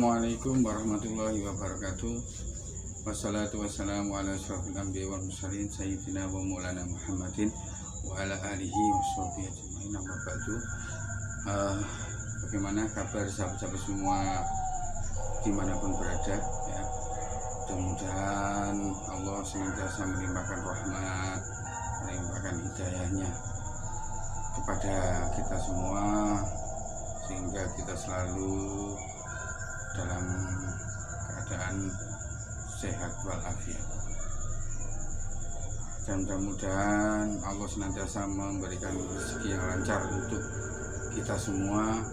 Assalamualaikum warahmatullahi wabarakatuh. Wassalatu wassalamu ala asyrafil anbiya wal mursalin sayyidina wa maulana Muhammadin wa ala alihi washabbihi ajmain. Amma ba'du. Bagaimana kabar sahabat-sahabat semua dimanapun berada ya. Mudah-mudahan Allah senantiasa melimpahkan rahmat, melimpahkan hidayahnya kepada kita semua, sehingga kita selalu dalam keadaan sehat walafiat, dan mudah-mudahan Allah senantiasa memberikan rezeki yang lancar untuk kita semua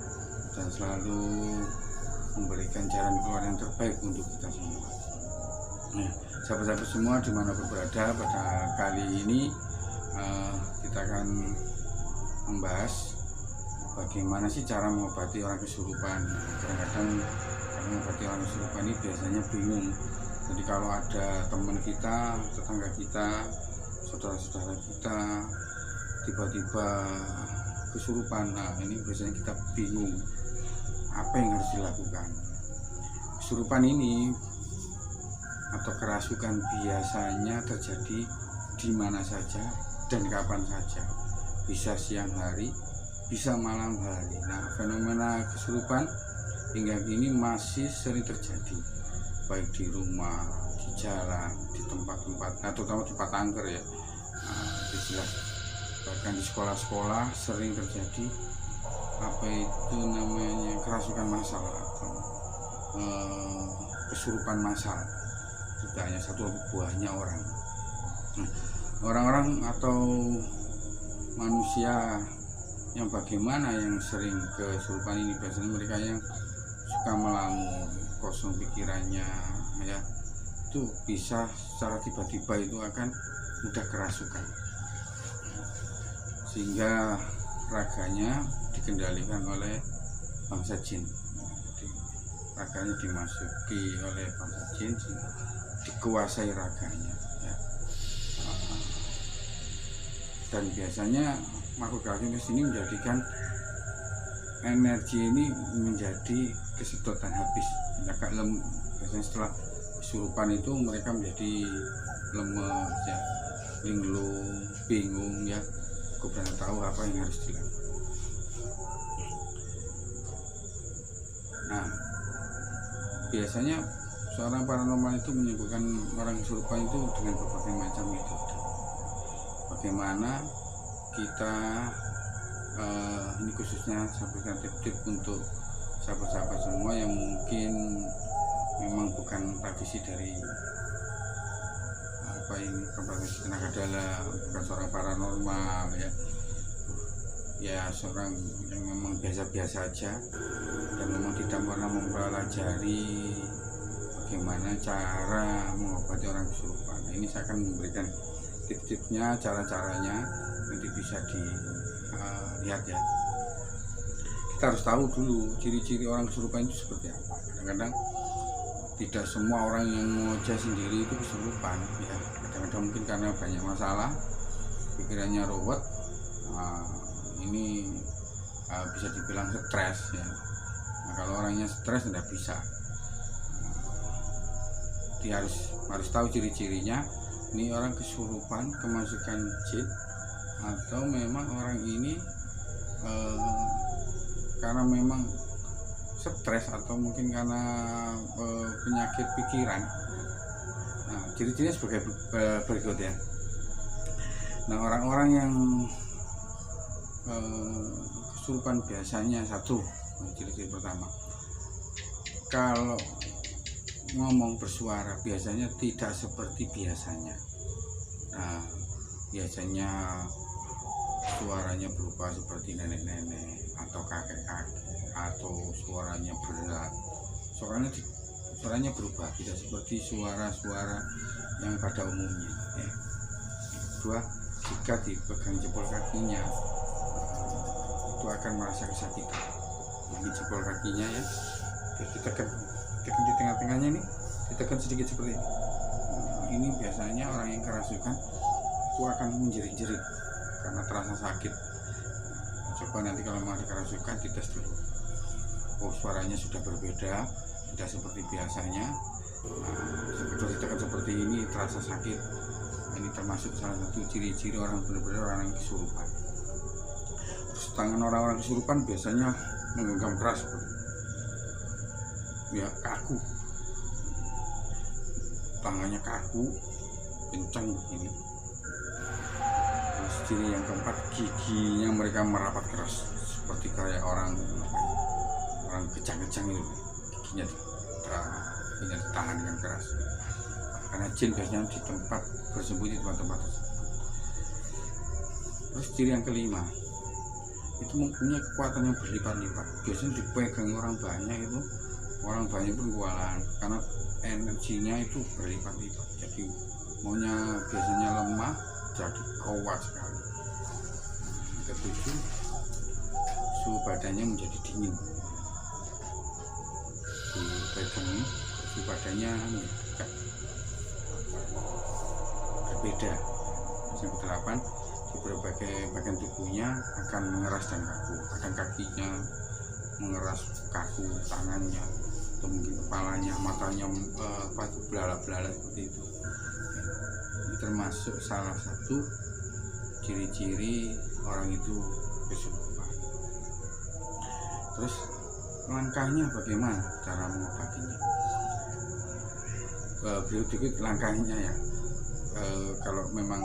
dan selalu memberikan jalan keluar yang terbaik untuk kita semua. Nah, sahabat-sahabat semua dimanapun berada, pada kali ini kita akan membahas bagaimana sih cara mengobati orang kesurupan. Kadang-kadang mengobati orang kesurupan ini biasanya bingung. Jadi kalau ada teman kita, tetangga kita, saudara-saudara kita tiba-tiba kesurupan, nah ini biasanya kita bingung apa yang harus dilakukan. Kesurupan ini atau kerasukan biasanya terjadi di mana saja dan kapan saja, bisa siang hari, bisa malam hari. Nah, fenomena kesurupan hingga kini masih sering terjadi, baik di rumah, di jalan, di tempat-tempat, terutama di tempat angker ya. Jelas, bahkan di sekolah-sekolah sering terjadi apa itu namanya kerasukan massal atau kesurupan massal. Tidak hanya satu, buahnya orang. Orang-orang atau manusia yang bagaimana yang sering kesurupan ini, biasanya mereka yang suka melamun, kosong pikirannya ya, itu bisa secara tiba-tiba itu akan mudah kerasukan, sehingga raganya dikendalikan oleh bangsa jin. Jadi raganya dimasuki oleh bangsa jin, dikuasai raganya ya. Dan biasanya makhluk gaib ini menjadikan energi ini menjadi kesedotan habis, agak lemah. Biasanya setelah kesurupan itu mereka menjadi lemes ya, linglung, bingung ya, kurang tahu apa yang harus dilakukan. Nah, biasanya seorang paranormal itu menyembuhkan orang kesurupan itu dengan berbagai macam metode. Bagaimana kita ini khususnya sampaikan tip-tip untuk sahabat-sahabat semua yang mungkin memang bukan praktisi dari praktisi tenaga dalam, bukan seorang paranormal ya, seorang yang memang biasa-biasa aja dan memang tidak pernah mempelajari bagaimana cara mengobati orang kesurupan. Nah, ini saya akan memberikan tip-tipnya, cara-caranya, nanti bisa dilihat ya. Kita harus tahu dulu ciri-ciri orang kesurupan itu seperti apa. Kadang-kadang tidak semua orang yang ngoceh sendiri itu kesurupan ya. Kadang-kadang mungkin karena banyak masalah, pikirannya ruwet, ini bisa dibilang stres ya. Nah, kalau orangnya stres tidak bisa. Dia harus tahu ciri-cirinya. Ini orang kesurupan, kemasukan jin, atau memang orang ini karena memang stres atau mungkin karena penyakit pikiran. Nah, ciri-cirinya sebagai berikut ya. Nah, orang-orang yang kesurupan biasanya satu, ciri-ciri pertama, kalau ngomong bersuara biasanya tidak seperti biasanya. Nah, biasanya suaranya berupa seperti nenek-nenek atau kakek-kakek, atau suaranya berat. Suaranya berubah, tidak seperti suara-suara yang pada umumnya ya. Kedua, jika dipegang jempol kakinya itu akan merasa kesakitan. Ini jempol kakinya ya, ditekan di tengah-tengahnya nih, ditekan sedikit seperti ini. Ini biasanya orang yang kerasukan itu akan menjerit-jerit karena terasa sakit. Coba nanti kalau mau dikerasukan dites dulu. Oh, suaranya sudah berbeda, tidak seperti biasanya. Nah, ditekan seperti ini terasa sakit. Ini termasuk salah satu ciri-ciri orang benar-benar orang yang kesurupan. Terus tangan orang-orang kesurupan biasanya menggenggam keras, ya kaku, tangannya kaku, kencang ini. Terus ciri yang keempat, giginya mereka merapat keras seperti kayak orang kejang-kejang itu, giginya ditahan dengan keras. Karena jin biasanya di tempat bersembunyi di tempat-tempat tersebut. Terus ciri yang kelima, itu mempunyai kekuatan yang berlipat-lipat. Biasanya dipegang orang banyak pun kualan karena energinya itu berlipat-lipat. Jadi maunya biasanya lemah jadi kuat sekali. Ketujuh, suhu badannya menjadi dingin. Dipegang suhu badannya berbeda. Yang kedelapan, di berbagai bagian tubuhnya akan mengeras dan kaku. Kadang kakinya mengeras kaku, tangannya, atau mungkin kepalanya, matanya belalak-belalak seperti itu. Ini termasuk salah satu ciri-ciri orang itu kesurupan. Terus langkahnya bagaimana cara mengobatinya? Berikut langkahnya ya. Kalau memang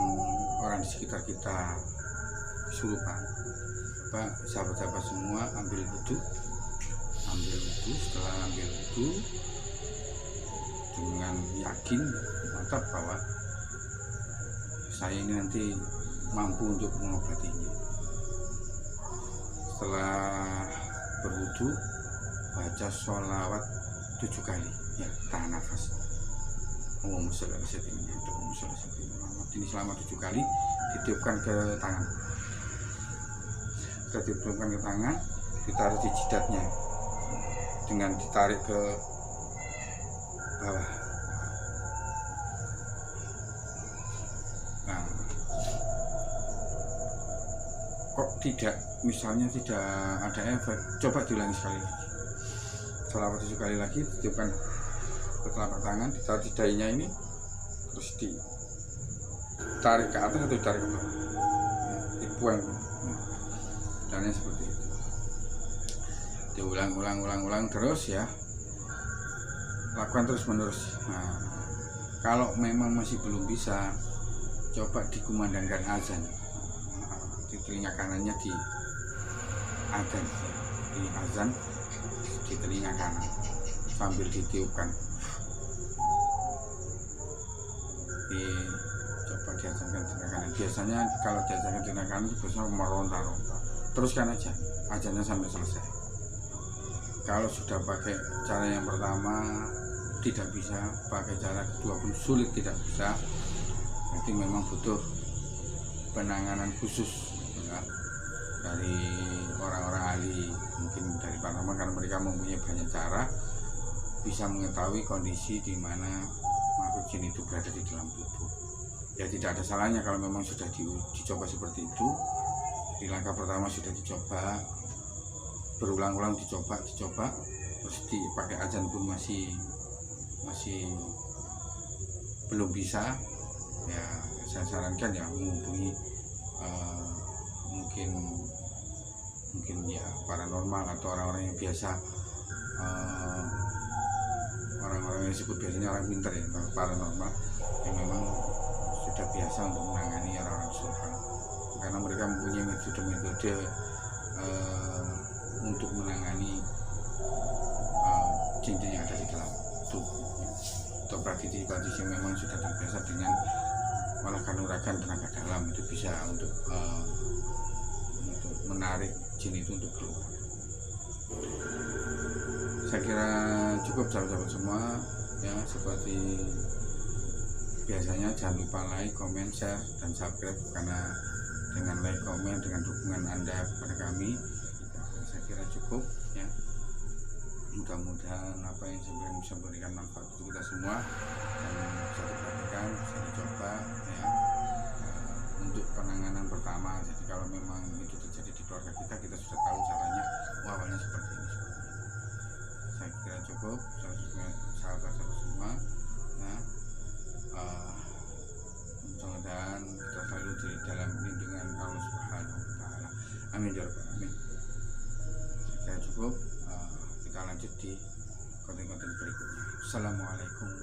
orang di sekitar kita kesurupan, sahabat-sahabat semua ambil wudhu. Setelah ambil wudhu dengan yakin mantap bahwa saya ini nanti mampu untuk mengobatinya. Setelah berwudhu, baca sholawat 7 kali, ya, tahan nafas. Ini selama 7 kali ditiupkan ke tangan. Setelah ditiupkan ke tangan, ditaruh di jidatnya dengan ditarik ke bawah. Nah, kok misalnya tidak ada efek, coba diulangi sekali lagi. Selama 7 kali lagi ditiupkan ke telapak tangan, ditaruh di dahinya ini, terus ditarik ke atas atau ditarik ke bawah, dibuang. Caranya seperti itu. Diulang terus ya, lakukan terus menerus. Nah, kalau memang masih belum bisa, coba dikumandangkan azan. Di telinga kanannya di azan, di azan di telinga kanan sambil ditiupkan. Coba diazankan telinga kanan. Biasanya kalau diazankan telinga kanan itu biasanya meronta-ronta. Teruskan aja azannya sampai selesai. Kalau sudah pakai cara yang pertama tidak bisa, pakai cara kedua pun sulit tidak bisa, berarti memang butuh penanganan khusus ya, dari orang-orang ahli, mungkin dari paranormal, karena mereka mempunyai banyak cara bisa mengetahui kondisi di mana makhluk jin itu berada di dalam tubuh. Ya tidak ada salahnya kalau memang sudah dicoba seperti itu. Di langkah pertama sudah dicoba, berulang-ulang dicoba, terus dipakai azan pun masih belum bisa, ya saya sarankan ya menghubungi mungkin ya paranormal atau orang-orang yang biasa, orang-orang yang disebut biasanya orang pintar ya, paranormal, yang memang sudah biasa untuk menangani orang-orang kesurupan, karena mereka mempunyai metode-metode untuk menangani jin-jin yang ada di dalam tubuh. Atau praktisi-praktisi yang memang sudah terbiasa dengan malah kanuragan tenaga dalam, itu bisa untuk menarik jin itu untuk keluar. Saya kira cukup sahabat-sahabat semua ya, seperti biasanya jangan lupa like, comment, share, dan subscribe, karena dengan like, comment, dengan dukungan Anda kepada kami, saya kira cukup ya. Mudah-mudahan apa yang saya bisa memberikan manfaat untuk kita semua dan bisa diperhatikan, bisa dicoba ya, untuk penanganan pertama. Jadi kalau memang itu terjadi di keluarga kita sudah tahu caranya, awalnya seperti ini. Saya kira cukup. Wassalamualaikum